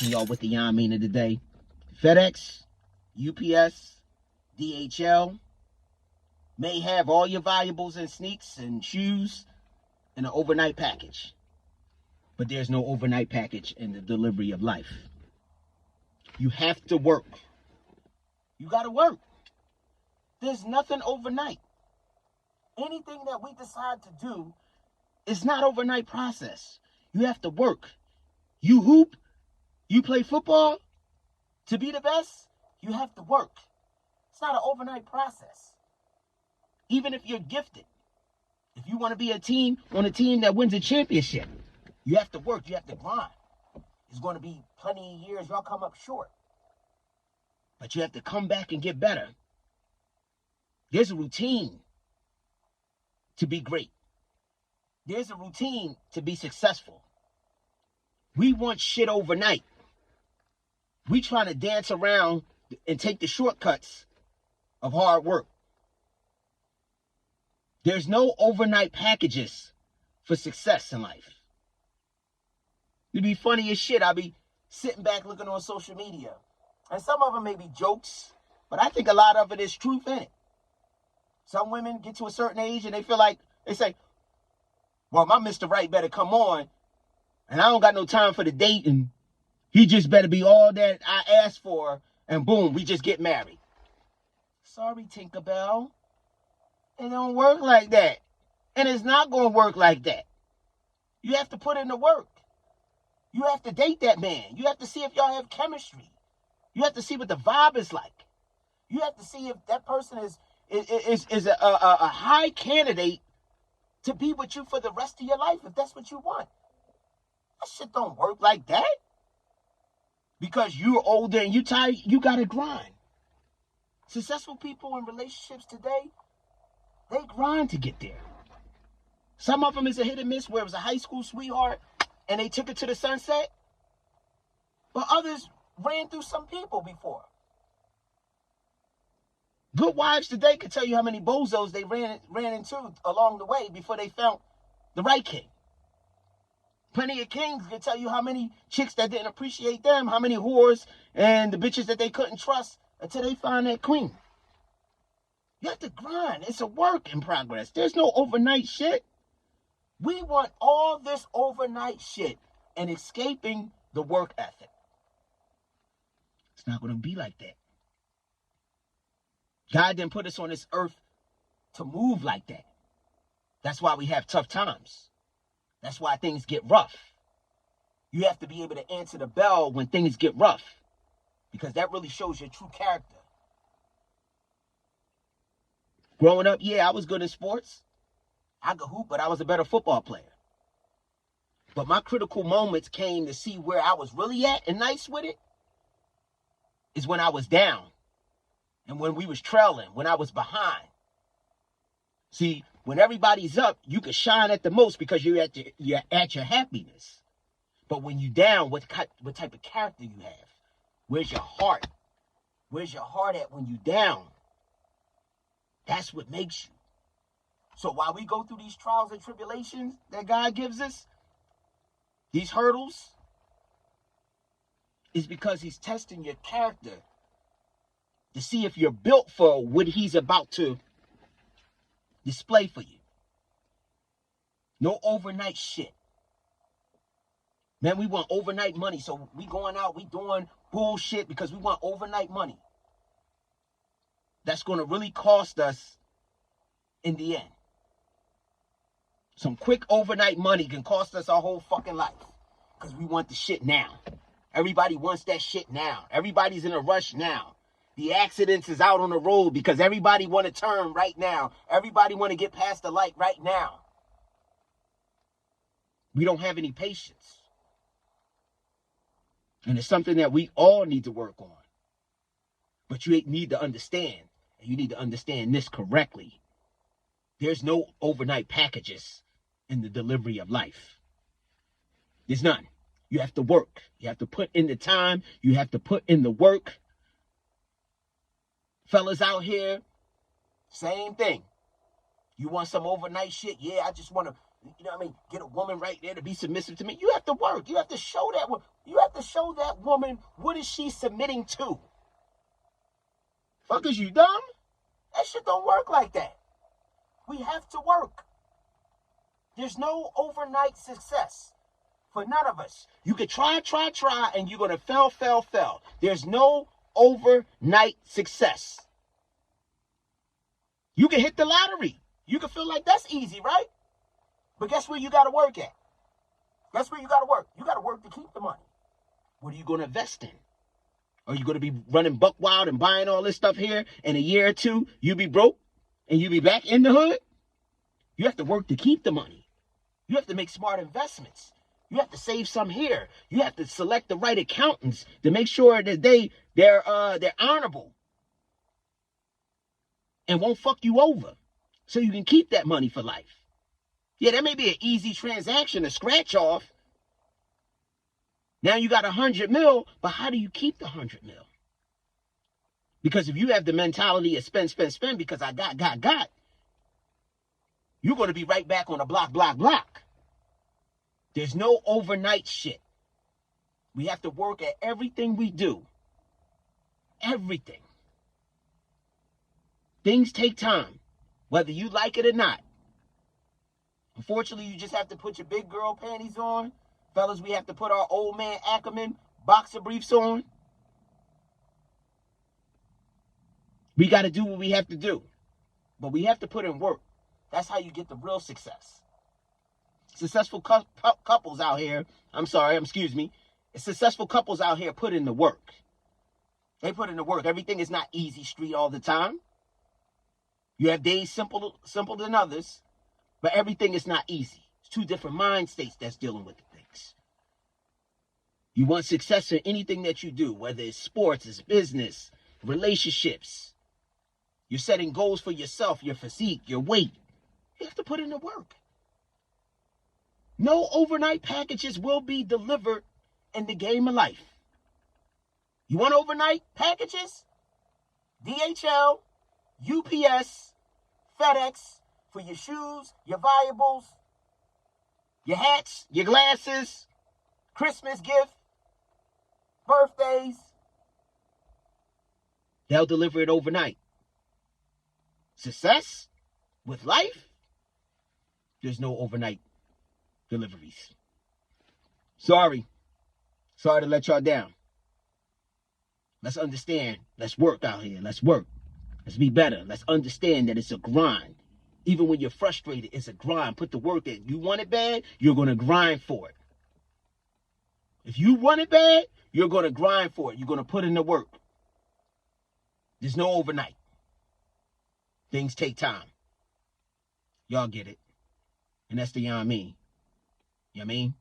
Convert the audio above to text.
blessing y'all with the Yah-Mean of the day. FedEx, UPS, DHL may have all your valuables and sneaks and shoes in an overnight package. But there's no overnight package in the delivery of life. You have to work. You got to work. There's nothing overnight. Anything that we decide to do is not overnight process. You have to work. You hoop, you play football, to be the best, you have to work. It's not an overnight process. Even if you're gifted, if you want to be on a team that wins a championship, you have to work, you have to grind. It's going to be plenty of years y'all come up short. But you have to come back and get better. There's a routine to be great. There's a routine to be successful. We want shit overnight. We trying to dance around and take the shortcuts of hard work. There's no overnight packages for success in life. It'd be funny as shit. I'll be sitting back looking on social media. And some of them may be jokes, but I think a lot of it is truth in it. Some women get to a certain age and they feel like, they say, well, my Mr. Right better come on, and I don't got no time for the dating. He just better be all that I asked for, and boom, we just get married. Sorry, Tinkerbell. It don't work like that. And it's not going to work like that. You have to put in the work. You have to date that man. You have to see if y'all have chemistry. You have to see what the vibe is like. You have to see if that person is a high candidate to be with you for the rest of your life, if that's what you want. That shit don't work like that. Because you're older and you tired, you got to grind. Successful people in relationships today, they grind to get there. Some of them is a hit and miss where it was a high school sweetheart and they took it to the sunset. But others ran through some people before. Good wives today can tell you how many bozos they ran into along the way before they found the right king. Plenty of kings can tell you how many chicks that didn't appreciate them, how many whores and the bitches that they couldn't trust until they found that queen. You have to grind. It's a work in progress. There's no overnight shit. We want all this overnight shit and escaping the work ethic. It's not going to be like that. God didn't put us on this earth to move like that. That's why we have tough times. That's why things get rough. You have to be able to answer the bell when things get rough, because that really shows your true character. Growing up, yeah, I was good in sports. I could hoop, but I was a better football player. But my critical moments came to see where I was really at and nice with it is when I was down. And when we was trailing, when I was behind. See, when everybody's up, you can shine at the most because you're at your happiness. But when you're down, what type of character you have? Where's your heart? Where's your heart at when you're down? That's what makes you. So while we go through these trials and tribulations that God gives us, these hurdles, is because he's testing your character to see if you're built for what he's about to display for you. No overnight shit. Man, we want overnight money, so we going out, we doing bullshit because we want overnight money. That's going to really cost us in the end. Some quick overnight money can cost us our whole fucking life because we want the shit now. Everybody wants that shit now. Everybody's in a rush now. The accidents is out on the road because everybody want to turn right now. Everybody want to get past the light right now. We don't have any patience. And it's something that we all need to work on. But you need to understand, and you need to understand this correctly. There's no overnight packages in the delivery of life. There's none. You have to work. You have to put in the time. You have to put in the work. Fellas out here, same thing. You want some overnight shit? Yeah, I just want to, get a woman right there to be submissive to me. You have to work. You have to show that. You have have to show that woman what is she submitting to. Fuck, is you dumb? That shit don't work like that. We have to work. There's no overnight success for none of us. You could try, and you're going to fail. There's no overnight success. You can hit the lottery. You can feel like that's easy, right? But guess where you got to work at? Guess where you got to work? You got to work to keep the money. What are you going to invest in? Are you going to be running buck wild and buying all this stuff here? In a year or two, you be broke and you be back in the hood? You have to work to keep the money. You have to make smart investments. You have to save some here. You have to select the right accountants to make sure that they're honorable and won't fuck you over, so you can keep that money for life. Yeah, that may be an easy transaction to scratch off. Now you got 100 mil, but how do you keep the 100 mil? Because if you have the mentality of spend because I got, you're going to be right back on the block. There's no overnight shit. We have to work at everything we do. Everything. Things take time, whether you like it or not. Unfortunately, you just have to put your big girl panties on. Fellas, we have to put our old man Ackerman boxer briefs on. We got to do what we have to do. But we have to put in work. That's how you get the real success. Successful couples out here, successful couples out here put in the work. They put in the work. Everything is not easy street all the time. You have days simple than others, but everything is not easy. It's two different mind states that's dealing with things. You want success in anything that you do, whether it's sports, it's business, relationships. You're setting goals for yourself, your physique, your weight. You have to put in the work. No overnight packages will be delivered in the game of life. You want overnight packages? DHL, UPS, FedEx for your shoes, your valuables, your hats, your glasses, Christmas gift, birthdays. They'll deliver it overnight. Success with life? There's no overnight deliveries. Sorry to let y'all down. Let's understand. Let's work out here. Let's work. Let's be better. Let's understand that it's a grind. Even when you're frustrated, it's a grind. Put the work in. You want it bad, you're going to grind for it. If you want it bad, you're going to grind for it. You're going to put in the work. There's no overnight. Things take time. Y'all get it. And that's the Yah-Mean. Yah-Mean.